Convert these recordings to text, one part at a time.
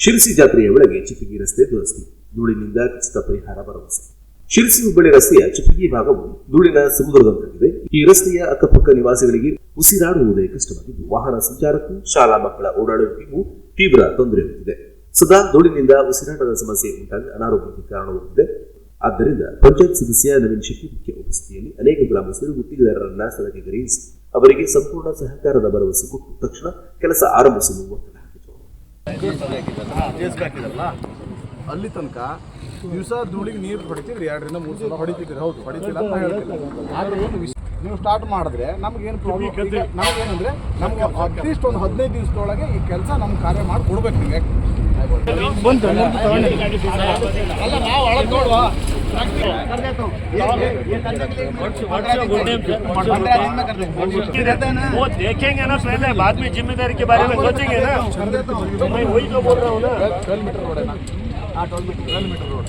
ಶಿರಸಿ ಜಾತ್ರೆಯ ವೇಳೆಗೆ ಚಿಪ್ಪಗಿ ರಸ್ತೆ ದುರಸ್ತಿ, ಧೂಳಿನಿಂದ ಖಚಿತ ಪರಿಹಾರ ಭರವಸೆ. ಶಿರಸಿ ಹುಬ್ಬಳ್ಳಿ ರಸ್ತೆಯ ಚಿಪ್ಪಗಿ ಭಾಗವು ಧೂಳಿನ ಸಮುದ್ರದಂತಾಗಿದೆ. ಈ ರಸ್ತೆಯ ಅಕ್ಕಪಕ್ಕ ನಿವಾಸಿಗಳಿಗೆ ಉಸಿರಾಡುವುದೇ ಕಷ್ಟವಾಗಿದ್ದು, ವಾಹನ ಸಂಚಾರಕ್ಕೂ ಶಾಲಾ ಮಕ್ಕಳ ಓಡಾಡುವಿಕೆಗೂ ತೀವ್ರ ತೊಂದರೆಯಾಗುತ್ತಿದೆ. ಸದಾ ಧೂಳಿನಿಂದ ಉಸಿರಾಟದ ಸಮಸ್ಯೆ ಉಂಟಾಗಿ ಅನಾರೋಗ್ಯಕ್ಕೆ ಕಾರಣವಾಗುತ್ತಿದೆ. ಆದ್ದರಿಂದ ಪಂಚಾಯತ್ ಸದಸ್ಯ ನವೀನ್ ಶೆಟ್ಟಿ ಮುಖ್ಯ ಉಪಸ್ಥಿತಿಯಲ್ಲಿ ಅನೇಕ ಗ್ರಾಮಸ್ಥರು ಗುತ್ತಿಗೆದಾರರನ್ನ ಸ್ಥಳಕ್ಕೆ ಕರೆಯಿಸಿ ಅವರಿಗೆ ಸಂಪೂರ್ಣ ಸಹಕಾರದ ಭರವಸೆ ಕೊಟ್ಟು ತಕ್ಷಣ ಕೆಲಸ ಆರಂಭಿಸಲು ಒತ್ತಡ ಹಾಕಿದರು. ಅಲ್ಲಿ ತನಕ ದಿವಸ ಧೂಳಿಗೆ ನೀರು ಹೊಡಿತಿದ್ರಿ, 2 ರಿಂದ 3 ಸಲ ಹೊಡಿತಿದ್ರಿ. ಹೌದು, ಹೊಡಿತಿಲ್ಲ ಅಂತ ಹೇಳ್ತಿಲ್ಲ. ನೀವು ಸ್ಟಾರ್ಟ್ ಮಾಡಿದ್ರೆ ನಮಗೇನು ಪ್ರಾಬ್ಲಮ್, ನಮಗೇನಂದ್ರೆ ನಮ್ಗೆ ಅಟ್ಲೀಸ್ಟ್ ಒಂದು 15 ದಿವಸದೊಳಗೆ ಈ ಕೆಲಸ ನಮ್ಮ ಕಾರ್ಯ ಮಾಡಿ ಕೊಡ್ಬೇಕು. ನಿಮಗೆ वो देखेंगे ना पहले, बाद में जिम्मेदारी के बारे में सोचेंगे ना. मैं वही तो बोल रहा हूँ ना. 12 मीटर रोड है ना, 12 मीटर रोड.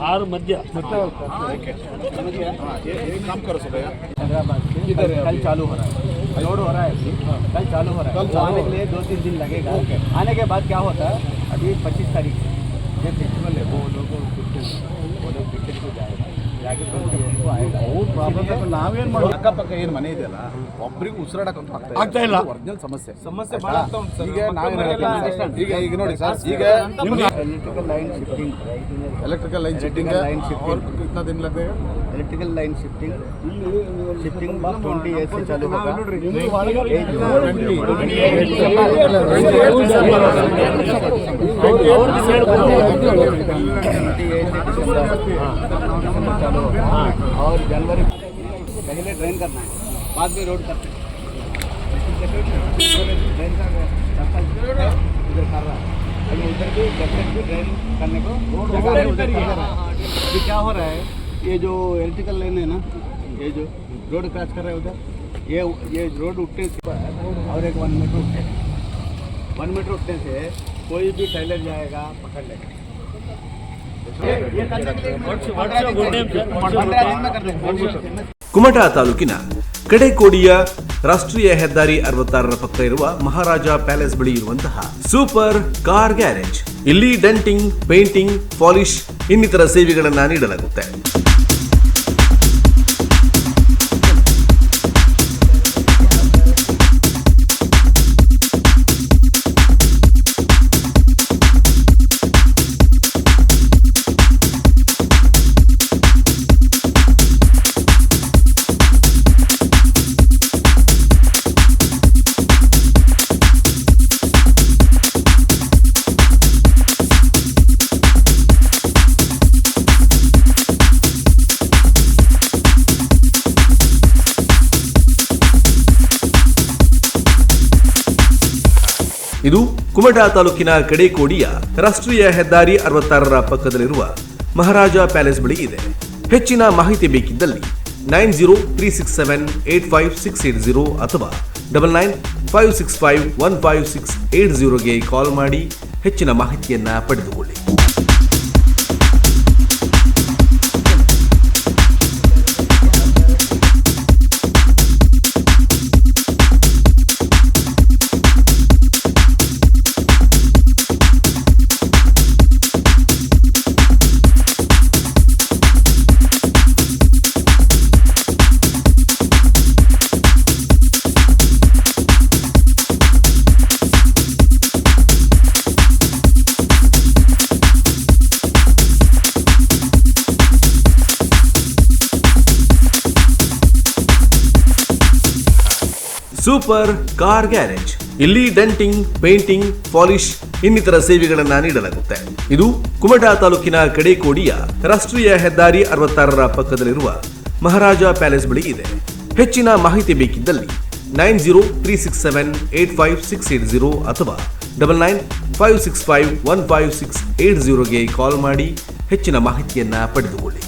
6 मध्य काम करो सुबह. इधर कल चालू हो रहा है, लोड हो रहा है, कल चालू हो रहा है. तो आने के लिए 2-3 दिन लगेगा. आने के बाद क्या होता है, अभी 25 तारीख ये फेस्टिवल है, वो लोग पिक्चर को जाएगा, जाके उनको आएगा. ಅವ್ರ ಪ್ರಾಬ್ಲಮ್ ನಾವೇನು ಮಾಡಿ ಅಕ್ಕಪಕ್ಕ ಏನು ಮನೆ ಇದೆಯಲ್ಲ, ಒಬ್ಬರಿಗೆ ಉಸಿರಾಡಕ್ಕಂತೂ ಆಗ್ತಾ ಇಲ್ಲ. ಒರಿಜಿನಲ್ ಸಮಸ್ಯೆ ಭಾಳ ಆಗ್ತಾ ಉಂಟು ಸರ್. ಈಗ ನೋಡಿ ಸರ್, ಈಗ इलेक्ट्रिकल लाइन शिफ्टिंग और कितना दिन लगेगा? इलेक्ट्रिकल लाइन शिफ्टिंग 20 से चालू होगा. और जनवरी पहले ड्रेन करना है, बाद में रोड करते हैं. ड्रेन का इधर कर रहा है, उधर भी डेफिनेटली ड्रेन करने को उधर अभी क्या हो रहा है, ये जो इलेक्ट्रिकल लाइन है ना, ये जो रोड क्रॉस कर रहा है उधर, ये रोड उठने से और एक 1 मीटर उठे, 1 मीटर उठने से कोई भी ट्रेलर जाएगा पकड़ लेगा. ಕುಮಟಾ ತಾಲೂಕಿನ ಕಡೆಕೋಡಿಯ ರಾಷ್ಟ್ರೀಯ ಹೆದ್ದಾರಿ 66ರ ಪಕ್ಕ ಇರುವ ಮಹಾರಾಜ ಪ್ಯಾಲೇಸ್ ಬಳಿ ಇರುವಂತಹ ಸೂಪರ್ ಕಾರ್ ಗ್ಯಾರೇಜ್. ಇಲ್ಲಿ ಡೆಂಟಿಂಗ್, ಪೇಂಟಿಂಗ್, ಪಾಲಿಶ್ ಇನ್ನಿತರ ಸೇವೆಗಳನ್ನು ನೀಡಲಾಗುತ್ತೆ. ಇದು ಕುಮಟಾ ತಾಲೂಕಿನ ಕಡೆಕೋಡಿಯ ರಾಷ್ಟ್ರೀಯ ಹೆದ್ದಾರಿ 66ರ ಪಕ್ಕದಲ್ಲಿರುವ ಮಹಾರಾಜ ಪ್ಯಾಲೇಸ್ ಬಳಿ ಇದೆ. ಹೆಚ್ಚಿನ ಮಾಹಿತಿ ಬೇಕಿದ್ದಲ್ಲಿ 9036785680 ಅಥವಾ 9956515680ಗೆ ಕಾಲ್ ಮಾಡಿ ಹೆಚ್ಚಿನ ಮಾಹಿತಿಯನ್ನ ಪಡೆದುಕೊಳ್ಳಿ. Super car garage. ಇಲ್ಲಿ ಡೆಂಟಿಂಗ್, ಪೇಂಟಿಂಗ್, ಪಾಲಿಶ್ ಇನ್ನಿತರ ಸೇವೆಗಳನ್ನು ನೀಡಲಾಗುತ್ತೆ. ಇದು ಕುಮಟಾ ತಾಲೂಕಿನ ಕಡೆಕೋಡಿಯ ರಾಷ್ಟ್ರೀಯ ಹೆದ್ದಾರಿ 66ರ ಪಕ್ಕದಲ್ಲಿರುವ ಮಹಾರಾಜ ಪ್ಯಾಲೇಸ್ ಬಳಿ ಇದೆ. ಹೆಚ್ಚಿನ ಮಾಹಿತಿ ಬೇಕಿದ್ದಲ್ಲಿ 9036785680 ಅಥವಾ 9956515680ಗೆ ಕಾಲ್ ಮಾಡಿ ಹೆಚ್ಚಿನ ಮಾಹಿತಿಯನ್ನ ಪಡೆದುಕೊಳ್ಳಿ.